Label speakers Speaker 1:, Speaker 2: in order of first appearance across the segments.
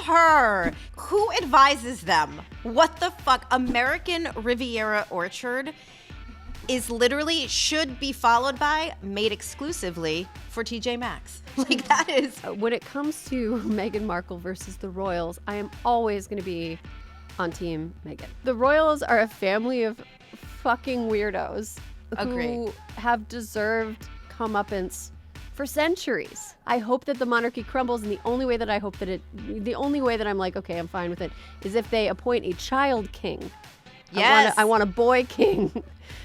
Speaker 1: her. Who advises them? What the fuck? American Riviera Orchard is literally should be followed by made exclusively for TJ Maxx. Like that is.
Speaker 2: When it comes to Meghan Markle versus the royals, I am always going to be on team Meghan. The royals are a family of fucking weirdos who have deserved comeuppance for centuries. I hope that the monarchy crumbles, and the only way that I'm like, okay, I'm fine with it, is if they appoint a child king.
Speaker 1: Yes.
Speaker 2: I want a boy king.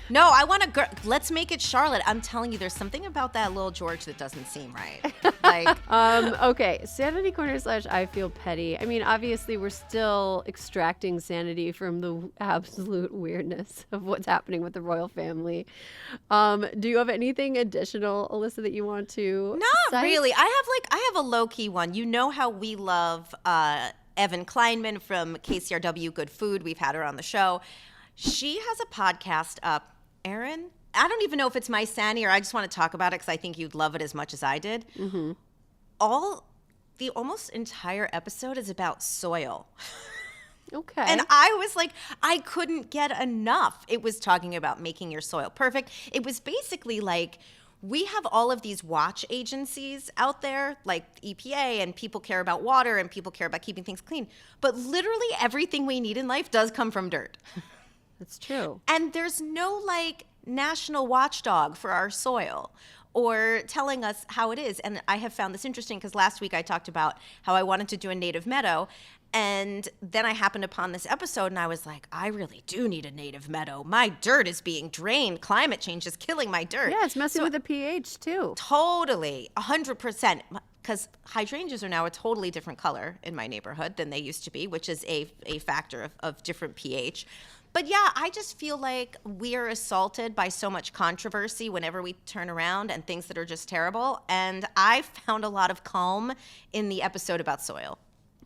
Speaker 1: No, I want a girl. Let's make it Charlotte. I'm telling you, there's something about that little George that doesn't seem right. Like,
Speaker 2: okay, Sanity Corner / I feel petty. I mean, obviously, we're still extracting sanity from the absolute weirdness of what's happening with the royal family. Do you have anything additional, Alyssa, that you want to
Speaker 1: Not
Speaker 2: cite?
Speaker 1: really. I have a low-key one. You know how we love Evan Kleinman from KCRW Good Food. We've had her on the show. She has a podcast up. Erin, I don't even know if it's my Sanity or I just want to talk about it because I think you'd love it as much as I did. Mm-hmm. The almost entire episode is about soil.
Speaker 2: Okay.
Speaker 1: And I was like, I couldn't get enough. It was talking about making your soil perfect. It was basically like, we have all of these watch agencies out there, like EPA, and people care about water and people care about keeping things clean. But literally everything we need in life does come from dirt.
Speaker 2: That's true.
Speaker 1: And there's no like national watchdog for our soil or telling us how it is. And I have found this interesting because last week I talked about how I wanted to do a native meadow. And then I happened upon this episode and I was like, I really do need a native meadow. My dirt is being drained. Climate change is killing my dirt.
Speaker 2: Yeah, it's messing with the pH too.
Speaker 1: Totally, 100%. Because hydrangeas are now a totally different color in my neighborhood than they used to be, which is a factor of different pH. But yeah, I just feel like we are assaulted by so much controversy whenever we turn around and things that are just terrible. And I found a lot of calm in the episode about soil.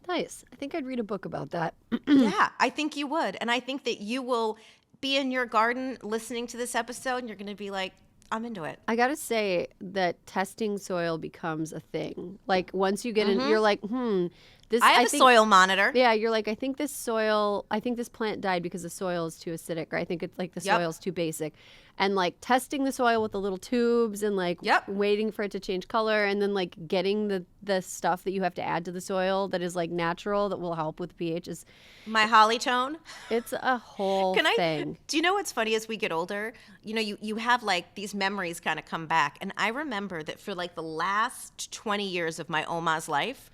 Speaker 2: Nice. I think I'd read a book about that.
Speaker 1: Yeah, I think you would. And I think that you will be in your garden listening to this episode and you're going to be like, I'm into it.
Speaker 2: I got to say that testing soil becomes a thing. Like once you get in, you're like,
Speaker 1: I have a soil monitor.
Speaker 2: Yeah, you're like, I think this plant died because the soil is too acidic, or I think it's like the soil is too basic. And like testing the soil with the little tubes and like waiting for it to change color and then like getting the stuff that you have to add to the soil that is like natural that will help with pH is
Speaker 1: my Hollytone.
Speaker 2: It's a whole thing.
Speaker 1: Do you know what's funny as we get older? You know, you have like these memories kind of come back. And I remember that for like the last 20 years of my Oma's life,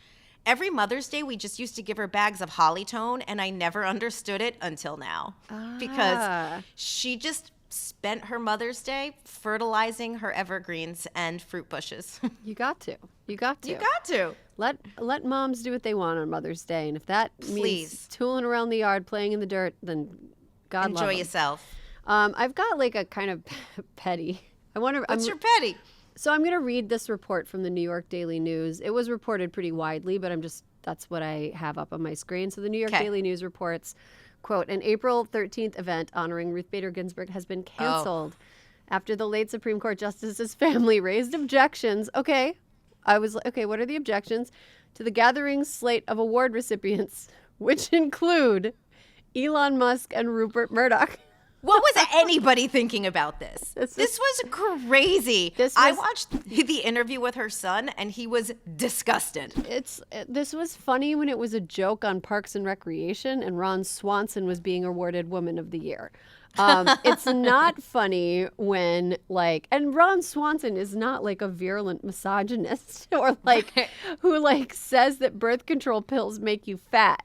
Speaker 1: every Mother's Day, we just used to give her bags of Hollytone, and I never understood it until now. Because she just spent her Mother's Day fertilizing her evergreens and fruit bushes.
Speaker 2: You got to. You got
Speaker 1: to.
Speaker 2: Let moms do what they want on Mother's Day, and if that means tooling around the yard, playing in the dirt, then God love 'em.
Speaker 1: Enjoy yourself.
Speaker 2: I've got like a kind of petty.
Speaker 1: What's your petty?
Speaker 2: So I'm going to read this report from the New York Daily News. It was reported pretty widely, but that's what I have up on my screen. So the New York Daily News reports, quote, an April 13th event honoring Ruth Bader Ginsburg has been canceled after the late Supreme Court Justice's family raised objections. Okay. I was like, okay, what are the objections? To the gathering slate of award recipients, which include Elon Musk and Rupert Murdoch.
Speaker 1: What was anybody thinking about this? This was crazy. I watched the interview with her son, and he was disgusted.
Speaker 2: This was funny when it was a joke on Parks and Recreation, and Ron Swanson was being awarded Woman of the Year. It's not funny when and Ron Swanson is not like a virulent misogynist or like who like says that birth control pills make you fat.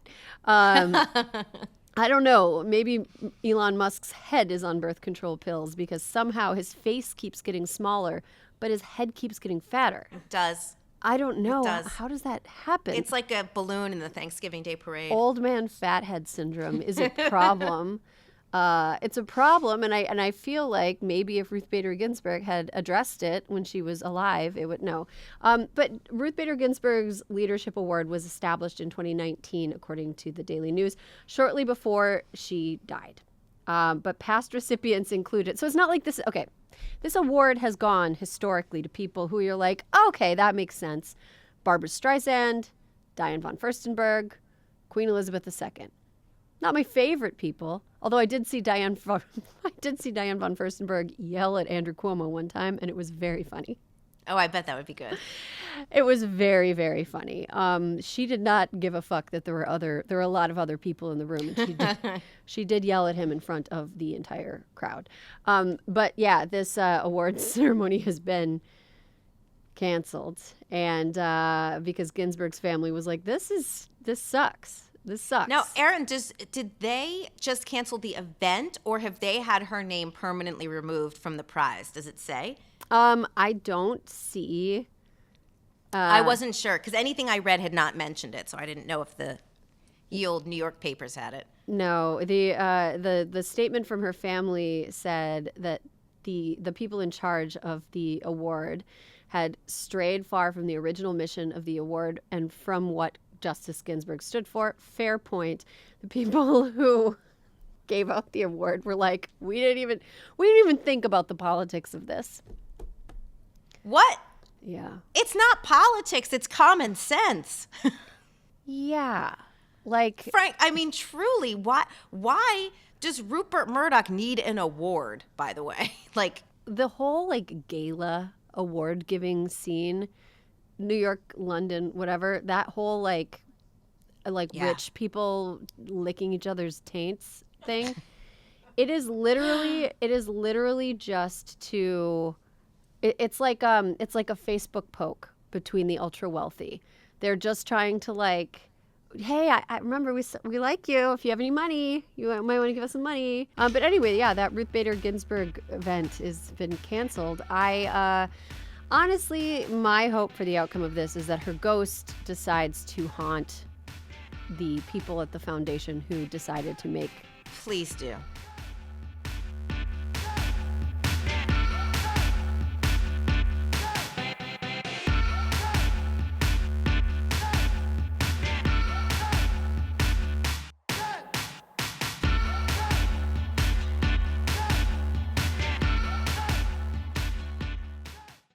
Speaker 2: I don't know. Maybe Elon Musk's head is on birth control pills because somehow his face keeps getting smaller, but his head keeps getting fatter.
Speaker 1: It does.
Speaker 2: I don't know.
Speaker 1: It does.
Speaker 2: How does that happen?
Speaker 1: It's like a balloon in the Thanksgiving Day parade.
Speaker 2: Old man fathead syndrome is a problem. It's a problem, and I feel like maybe if Ruth Bader Ginsburg had addressed it when she was alive, it would know. But Ruth Bader Ginsburg's Leadership Award was established in 2019, according to the Daily News, shortly before she died. But past recipients included. So it's not like this. Okay, this award has gone historically to people who you're like, okay, that makes sense. Barbara Streisand, Diane von Furstenberg, Queen Elizabeth II. Not my favorite people, although I did see Diane von Furstenberg yell at Andrew Cuomo one time, and it was very funny.
Speaker 1: Oh, I bet that would be good.
Speaker 2: It was very, very funny. She did not give a fuck that there were a lot of other people in the room, and she did yell at him in front of the entire crowd. But yeah, this awards ceremony has been canceled, and because Ginsburg's family was like, this sucks. This sucks.
Speaker 1: Now, Erin, did they just cancel the event, or have they had her name permanently removed from the prize? Does it say?
Speaker 2: I don't see.
Speaker 1: I wasn't sure because anything I read had not mentioned it, so I didn't know if the old New York papers had it.
Speaker 2: No, the statement from her family said that the people in charge of the award had strayed far from the original mission of the award and from what Justice Ginsburg stood for. Fair point. The people who gave out the award were like, we didn't even think about the politics of this.
Speaker 1: What?
Speaker 2: Yeah.
Speaker 1: It's not politics, it's common sense.
Speaker 2: Yeah. Like,
Speaker 1: Frank, I mean, truly, why does Rupert Murdoch need an award, by the way? Like,
Speaker 2: the whole like gala award giving scene, New York, London, whatever, that whole like
Speaker 1: Yeah.
Speaker 2: rich people licking each other's taints thing. It is literally just to it's like a Facebook poke between the ultra wealthy. They're just trying to like, hey, I remember we like you. If you have any money, you might want to give us some money. But anyway, yeah, that Ruth Bader Ginsburg event has been canceled. Honestly, my hope for the outcome of this is that her ghost decides to haunt the people at the foundation who decided to make
Speaker 1: please do.